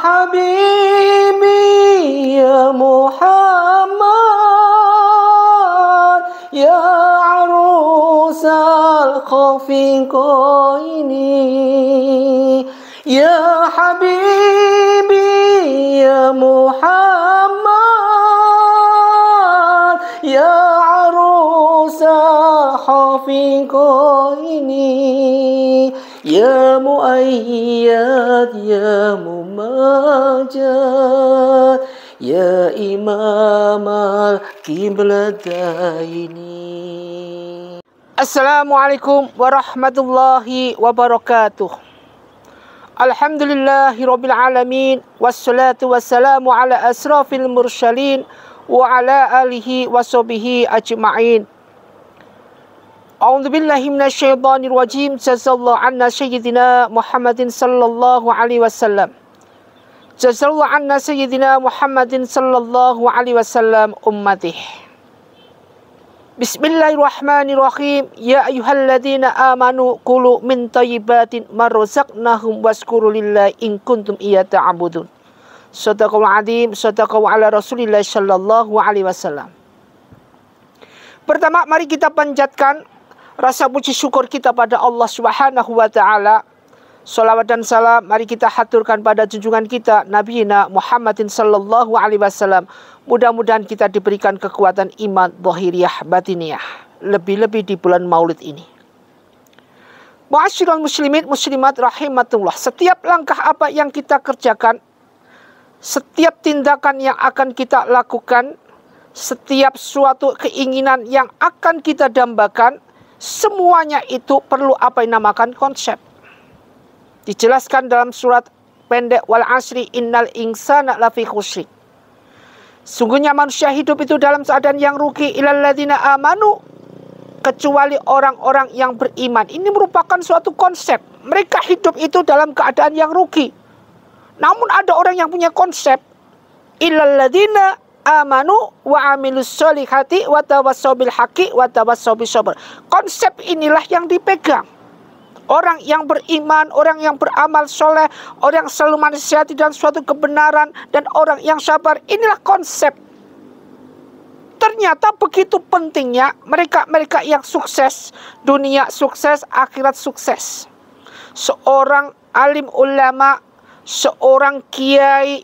habibi ya Muhammad ya arusal khafiqaini ya habibi ya Muhammad ya arusal khafiqaini ya muayyad ya mumajad ya imam al-qiblataini. Assalamualaikum warahmatullahi wabarakatuh. Alhamdulillahi rabbil alamin, wassalatu wassalamu ala asrafil mursalin wa ala alihi wa sahbihi ajma'in. A'udzu billahi minasyaitonir rajim. Jazallahu anna sayyidina Muhammadin sallallahu alaihi wasallam. Jazallahu anna sayyidina Muhammadin sallallahu alaihi wasallam ummatih. Bismillahirrahmanirrahim. Ya ayyuhalladzina amanu kulu min thayyibatin ma razaqnahum washkuru lillahi in kuntum iyyahu ta'budun. Shadaqal adzim, shadaqallahu ala Rasulillah sallallahu alaihi wasallam. Pertama, mari kita panjatkan rasa puji syukur kita pada Allah Subhanahu wa taala. Salawat dan salam mari kita haturkan pada junjungan kita Nabiina Muhammadin sallallahu alaihi wasallam. Mudah-mudahan kita diberikan kekuatan iman zahiriyah batiniyah, lebih-lebih di bulan Maulid ini. Ma'asyiral muslimin muslimat rahimatullah, setiap langkah apa yang kita kerjakan, setiap tindakan yang akan kita lakukan, setiap suatu keinginan yang akan kita dambakan, semuanya itu perlu apa yang dinamakan konsep. Dijelaskan dalam surat pendek wal asri innal insana lafi khusr. Sungguhnya manusia hidup itu dalam keadaan yang rugi illal ladzina amanu, kecuali orang-orang yang beriman. Ini merupakan suatu konsep. Mereka hidup itu dalam keadaan yang rugi. Namun ada orang yang punya konsep illal ladzina amanu wa amilus solihati wa tawassaw bil haqqi wa tawassaw bis sabr. Konsep inilah yang dipegang orang yang beriman, orang yang beramal soleh, orang yang selalu menasihati dalam suatu kebenaran, dan orang yang sabar. Inilah konsep. Ternyata begitu pentingnya mereka yang sukses, dunia sukses, akhirat sukses. Seorang alim ulama, seorang kiai,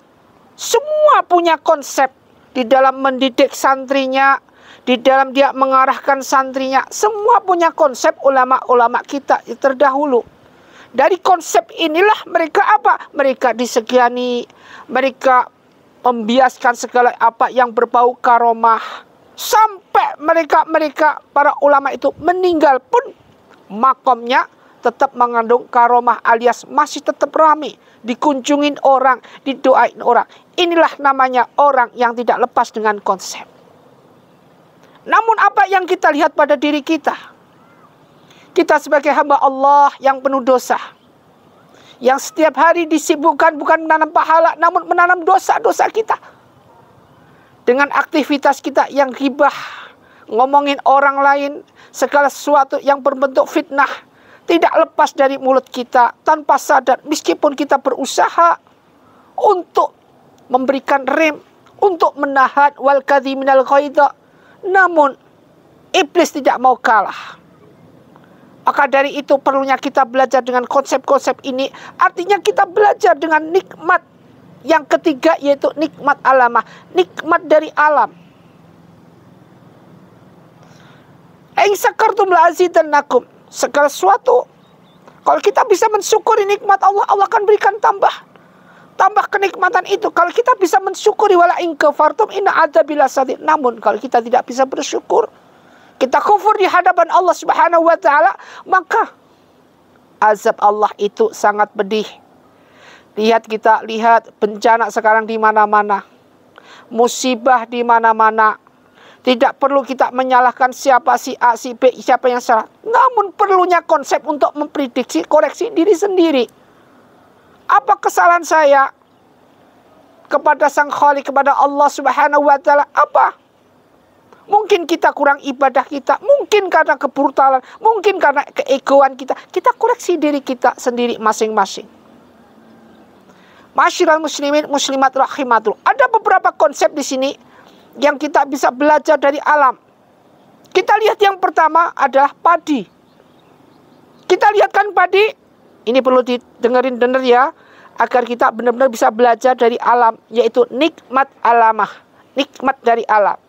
semua punya konsep di dalam mendidik santrinya, di dalam dia mengarahkan santrinya. Semua punya konsep ulama-ulama kita terdahulu. Dari konsep inilah mereka apa? Mereka disegani, mereka membiaskan segala apa yang berbau karomah. Sampai mereka para ulama itu meninggal pun makomnya tetap mengandung karomah, alias masih tetap ramai, dikunjungin orang, didoain orang. Inilah namanya orang yang tidak lepas dengan konsep. Namun apa yang kita lihat pada diri kita? Kita sebagai hamba Allah yang penuh dosa, yang setiap hari disibukkan bukan menanam pahala, namun menanam dosa-dosa kita. Dengan aktivitas kita yang ghibah, ngomongin orang lain, segala sesuatu yang berbentuk fitnah, tidak lepas dari mulut kita tanpa sadar. Meskipun kita berusaha untuk memberikan rem, untuk menahan wal kadhiminal ghaidha, namun iblis tidak mau kalah. Maka dari itu perlunya kita belajar dengan konsep-konsep ini. Artinya kita belajar dengan nikmat yang ketiga, yaitu nikmat alamah, nikmat dari alam. In syakartum la azidannakum. Segala sesuatu, kalau kita bisa mensyukuri nikmat Allah, Allah akan berikan tambah kenikmatan itu. Kalau kita bisa mensyukuri, wala in kafartum inna adzabi lasyadid. Namun kalau kita tidak bisa bersyukur, kita kufur di hadapan Allah Subhanahu wa taala, maka azab Allah itu sangat pedih. Lihat bencana sekarang di mana-mana. Musibah di mana-mana. Tidak perlu kita menyalahkan siapa si A, si B, siapa yang salah. Namun perlunya konsep untuk memprediksi, koreksi diri sendiri. Apa kesalahan saya kepada Sang Khalik, kepada Allah Subhanahu wa taala? Apa? Mungkin kita kurang ibadah kita, mungkin karena kebrutalan, mungkin karena keegoan kita. Kita koreksi diri kita sendiri masing-masing. Masyiral muslimin muslimat rahimatul. Ada beberapa konsep di sini yang kita bisa belajar dari alam. Kita lihat yang pertama adalah padi. Kita lihat kan padi, ini perlu didengerin benar ya, agar kita benar-benar bisa belajar dari alam, yaitu nikmat alamah, nikmat dari alam.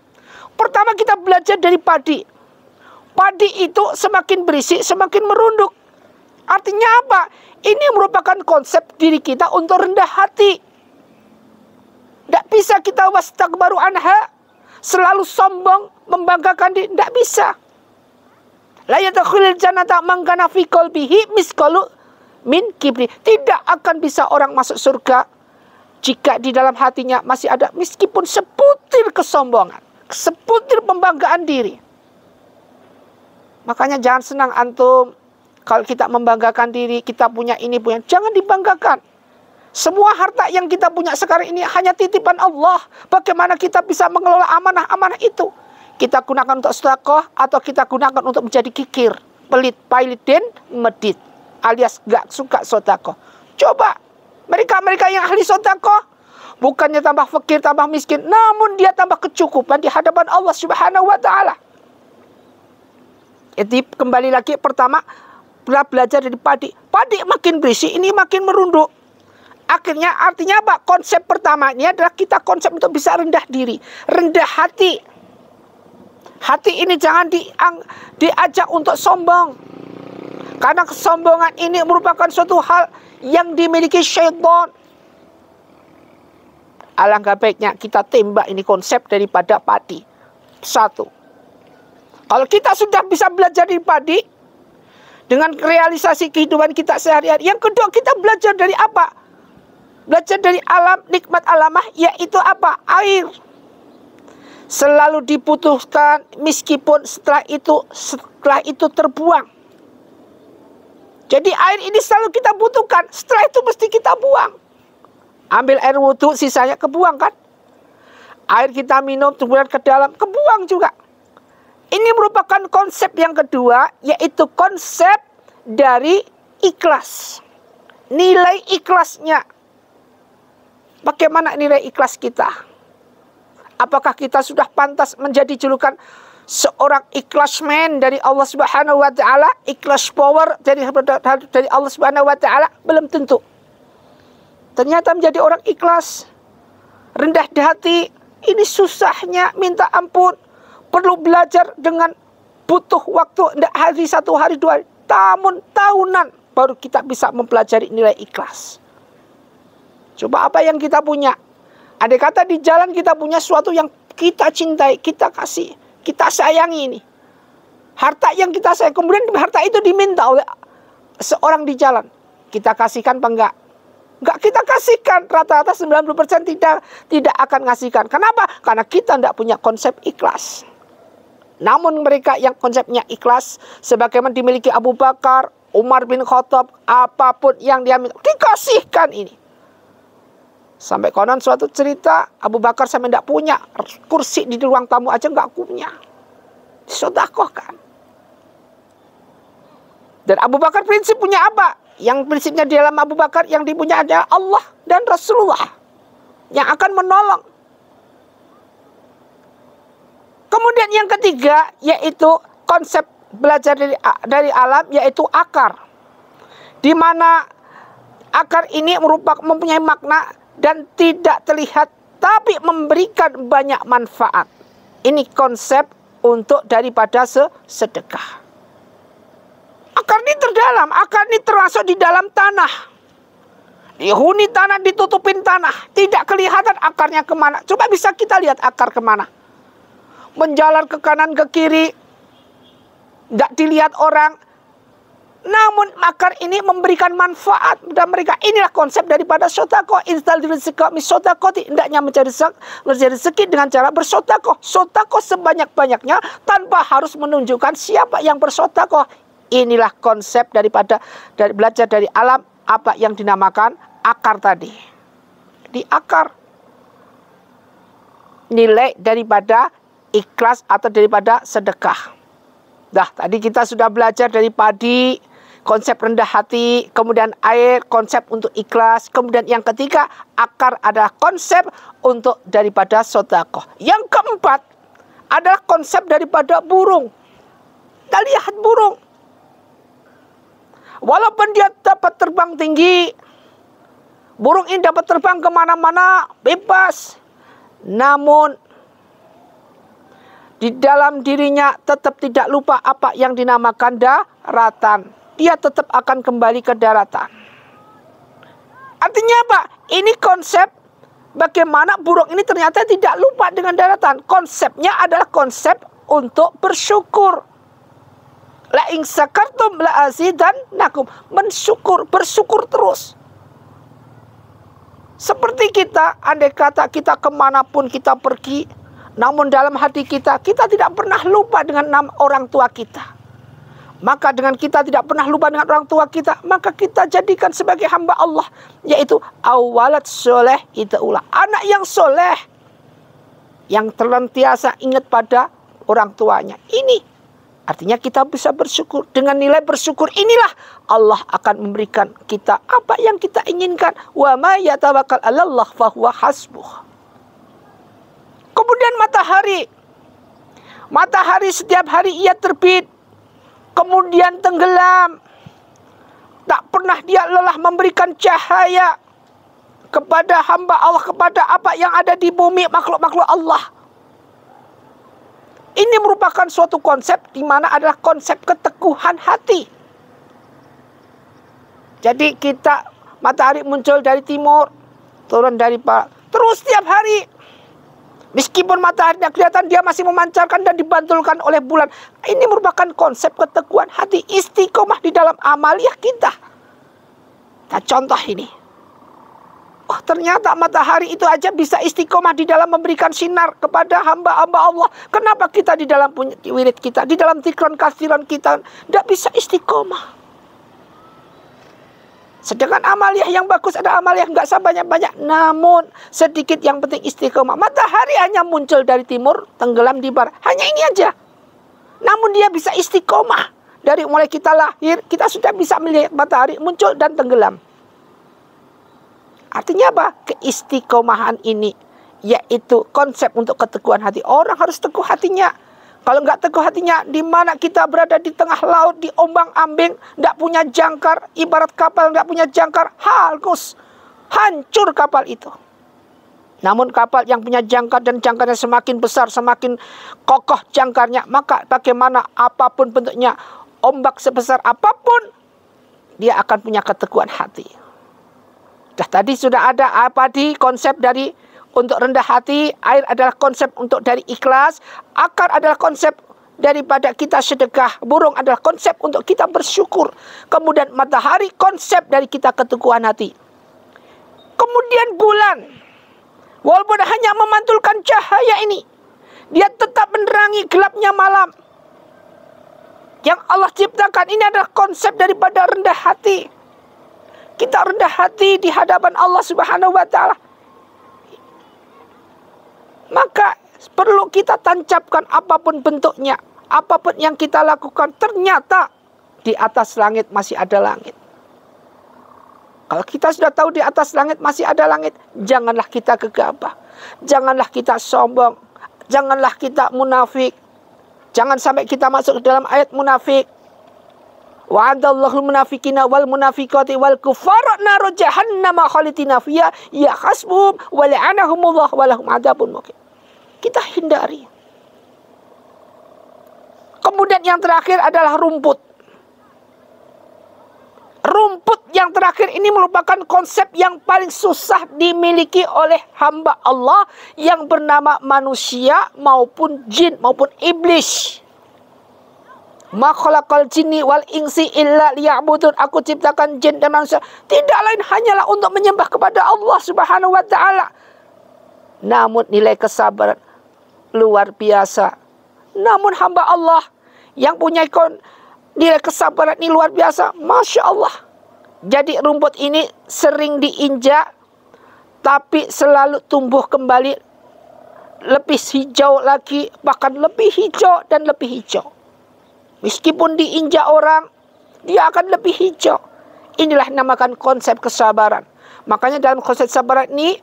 Pertama kita belajar dari padi. Padi itu semakin berisi, semakin merunduk. Artinya apa? Ini merupakan konsep diri kita untuk rendah hati. Tidak bisa kita wastakbaru anha, selalu sombong, membanggakan diri. Tidak bisa. La yadkhulul jannata man kana fi qalbihi misqalu min kibri. Tidak akan bisa orang masuk surga jika di dalam hatinya masih ada meskipun sebutir kesombongan, sebutir pembanggaan diri. Makanya jangan senang antum kalau kita membanggakan diri, kita punya ini, punya. Jangan dibanggakan. Semua harta yang kita punya sekarang ini hanya titipan Allah. Bagaimana kita bisa mengelola amanah-amanah itu? Kita gunakan untuk sedekah atau kita gunakan untuk menjadi kikir, pelit, pailit, dan medit, alias gak suka sedekah. Coba mereka-mereka yang ahli sedekah, bukannya tambah fakir, tambah miskin, namun dia tambah kecukupan di hadapan Allah Subhanahu wa taala. Jadi kembali lagi pertama belajar dari padi. Padi makin berisi, ini makin merunduk. Akhirnya artinya apa? Konsep pertama ini adalah kita konsep untuk bisa rendah diri, rendah hati. Hati ini jangan diajak untuk sombong. Karena kesombongan ini merupakan suatu hal yang dimiliki syaitan. Alangkah baiknya kita tembak ini konsep daripada padi. Satu. Kalau kita sudah bisa belajar dari padi, dengan realisasi kehidupan kita sehari-hari. Yang kedua, kita belajar dari apa? Belajar dari alam, nikmat alamah, yaitu apa? Air. Selalu dibutuhkan meskipun setelah itu terbuang. Jadi air ini selalu kita butuhkan, setelah itu mesti kita buang. Ambil air wudhu, sisanya kebuang kan? Air kita minum, kemudian ke dalam, kebuang juga. Ini merupakan konsep yang kedua, yaitu konsep dari ikhlas. Nilai ikhlasnya. Bagaimana nilai ikhlas kita? Apakah kita sudah pantas menjadi julukan seorang ikhlasman dari Allah Subhanahu wa taala, ikhlas power dari Allah Subhanahu wa taala? Belum tentu. Ternyata menjadi orang ikhlas, rendah di hati, ini susahnya minta ampun. Perlu belajar dengan butuh waktu, tidak hari satu hari dua hari, tahunan baru kita bisa mempelajari nilai ikhlas. Coba apa yang kita punya? Andai kata di jalan kita punya sesuatu yang kita cintai, kita kasih, kita sayangi ini. Harta yang kita sayang, kemudian harta itu diminta oleh seorang di jalan. Kita kasihkan apa enggak? Enggak kita kasihkan. Rata-rata 90% tidak akan ngasihkan. Kenapa? Karena kita tidak punya konsep ikhlas. Namun mereka yang konsepnya ikhlas, sebagaimana dimiliki Abu Bakar, Umar bin Khattab, apapun yang dia minta, dikasihkan ini. Sampai konon suatu cerita, Abu Bakar sampai tidak punya kursi di ruang tamu aja nggak punya. Disedekahkan. Dan Abu Bakar prinsip punya apa? Yang prinsipnya di dalam Abu Bakar yang dipunya adalah Allah dan Rasulullah yang akan menolong. Kemudian yang ketiga yaitu konsep belajar dari alam, yaitu akar. Di mana akar ini mempunyai makna dan tidak terlihat tapi memberikan banyak manfaat. Ini konsep untuk daripada sedekah. Akar ini terdalam, akar ini termasuk di dalam tanah. Dihuni tanah, ditutupin tanah, tidak kelihatan akarnya kemana. Coba bisa kita lihat akar kemana. Menjalar ke kanan ke kiri, tidak dilihat orang. Namun akar ini memberikan manfaat pada mereka. Inilah konsep daripada sedekah. Instal rizqa mis sedekah. Hendaknya mencari rezeki dengan cara bersedekah. Sedekah sebanyak-banyaknya tanpa harus menunjukkan siapa yang bersedekah. Inilah konsep daripada belajar dari alam, apa yang dinamakan akar tadi. Di akar nilai daripada ikhlas atau daripada sedekah. Tadi kita sudah belajar dari padi, konsep rendah hati, kemudian air, konsep untuk ikhlas, kemudian yang ketiga, akar adalah konsep untuk daripada sedekah. Yang keempat adalah konsep daripada burung. Kita lihat burung. Walaupun dia dapat terbang tinggi, burung ini dapat terbang kemana-mana, bebas. Namun, di dalam dirinya tetap tidak lupa apa yang dinamakan daratan. Dia tetap akan kembali ke daratan. Artinya apa? Ini konsep bagaimana burung ini ternyata tidak lupa dengan daratan. Konsepnya adalah konsep untuk bersyukur. La in sakartum la azidannakum. Mensyukur, bersyukur terus. Seperti kita, andai kata kita kemanapun kita pergi, namun dalam hati kita, kita tidak pernah lupa dengan orang tua kita. Maka dengan kita tidak pernah lupa dengan orang tua kita, maka kita jadikan sebagai hamba Allah, yaitu awalat soleh itaulah, anak yang soleh, yang terlentiasa ingat pada orang tuanya. Ini artinya kita bisa bersyukur. Dengan nilai bersyukur inilah Allah akan memberikan kita apa yang kita inginkan. Wa ma yatawakkal 'alallah fahuwa hasbuh. Kemudian matahari. Matahari setiap hari ia terbit, kemudian tenggelam. Tak pernah dia lelah memberikan cahaya kepada hamba Allah, kepada apa yang ada di bumi, makhluk-makhluk Allah. Ini merupakan suatu konsep di mana adalah konsep keteguhan hati. Jadi kita, matahari muncul dari timur, turun dari barat, terus setiap hari. Meskipun matahari tidak kelihatan, dia masih memancarkan dan dibantulkan oleh bulan. Ini merupakan konsep keteguhan hati, istiqomah di dalam amaliyah kita. Nah, contoh ini. Oh, ternyata matahari itu aja bisa istiqomah di dalam memberikan sinar kepada hamba-hamba Allah. Kenapa kita di dalam wirid kita, di dalam zikron kasiron kita tidak bisa istiqomah? Sedangkan amaliyah yang bagus ada amaliyah nggak sebanyak-banyak, namun sedikit yang penting istiqomah. Matahari hanya muncul dari timur, tenggelam di barat. Hanya ini aja. Namun dia bisa istiqomah. Dari mulai kita lahir, kita sudah bisa melihat matahari muncul dan tenggelam. Artinya apa? Keistiqomahan ini, yaitu konsep untuk keteguhan hati. Orang harus teguh hatinya. Kalau nggak teguh hatinya, di mana kita berada di tengah laut, di ombang-ambing, nggak punya jangkar, ibarat kapal nggak punya jangkar, halus, hancur kapal itu. Namun kapal yang punya jangkar dan jangkarnya semakin besar, semakin kokoh jangkarnya, maka bagaimana apapun bentuknya, ombak sebesar apapun, dia akan punya keteguhan hati. Tadi sudah ada apa di konsep dari untuk rendah hati, air adalah konsep untuk dari ikhlas, akar adalah konsep daripada kita sedekah, burung adalah konsep untuk kita bersyukur, kemudian matahari konsep dari kita keteguhan hati. Kemudian bulan, walaupun hanya memantulkan cahaya ini, dia tetap menerangi gelapnya malam. Yang Allah ciptakan ini adalah konsep daripada rendah hati. Kita rendah hati di hadapan Allah Subhanahu wa Ta'ala. Maka perlu kita tancapkan apapun bentuknya, apapun yang kita lakukan, ternyata di atas langit masih ada langit. Kalau kita sudah tahu di atas langit masih ada langit, janganlah kita gegabah, janganlah kita sombong, janganlah kita munafik. Jangan sampai kita masuk ke dalam ayat munafik. Wa'adallahu munafikina wal munafikati wal kufara naru jahannama khalidina fiha ya hasbuhum wa la'anahumullah wa lahum adzabun muqim. Kita hindari. Kemudian yang terakhir adalah rumput. Rumput yang terakhir ini merupakan konsep yang paling susah dimiliki oleh hamba Allah yang bernama manusia maupun jin maupun iblis. Ma khalaqal jinni wal insi illa liya'budun. Aku ciptakan jin dan manusia tidak lain hanyalah untuk menyembah kepada Allah Subhanahu wa Ta'ala. Namun nilai kesabaran luar biasa. Namun hamba Allah yang punya nilai kesabaran ini luar biasa, Masya Allah. Jadi rumput ini sering diinjak, tapi selalu tumbuh kembali lebih hijau lagi, bahkan lebih hijau dan lebih hijau. Meskipun diinjak orang, dia akan lebih hijau. Inilah namakan konsep kesabaran. Makanya dalam konsep sabaran ini,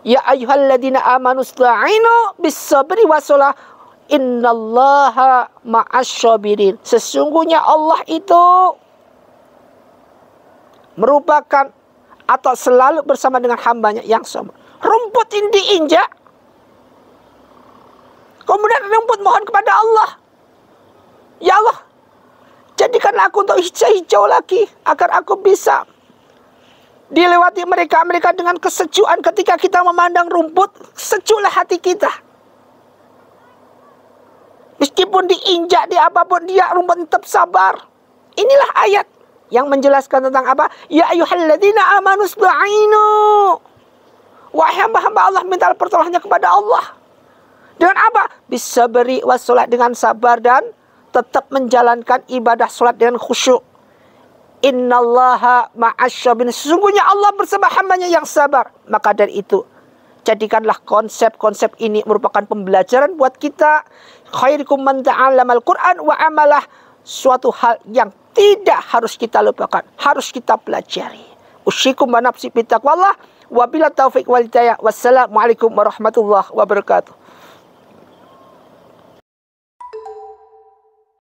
ya ayyuhalladzina amanu ista'inu bis-sabri was-shalah innallaha ma'asyabirin. Sesungguhnya Allah itu merupakan atau selalu bersama dengan hambanya yang sabar. Rumput ini diinjak, kemudian rumput mohon kepada Allah, ya Allah, jadikanlah aku untuk hijau-hijau lagi, agar aku bisa dilewati mereka dengan kesejukan. Ketika kita memandang rumput, sejuklah hati kita. Meskipun diinjak, di apapun dia, rumput tetap sabar. Inilah ayat yang menjelaskan tentang apa? Ya ayyuhalladzina amanu ista'inu. Wahai hamba-hamba Allah, minta pertolongannya kepada Allah. Dengan apa? Bisabri wassalat, dengan sabar dan tetap menjalankan ibadah salat dengan khusyuk. Innallaha ma'asyabirin. Sesungguhnya Allah bersama hambanya yang sabar. Maka dari itu, jadikanlah konsep-konsep ini merupakan pembelajaran buat kita. Khairukum man ta'allamal Qur'an wa amalah. Suatu hal yang tidak harus kita lupakan, harus kita pelajari. Usyikum wa nafsi bittaqwallah. Wabila taufiq wal hidayah. Wassalamualaikum warahmatullahi wabarakatuh.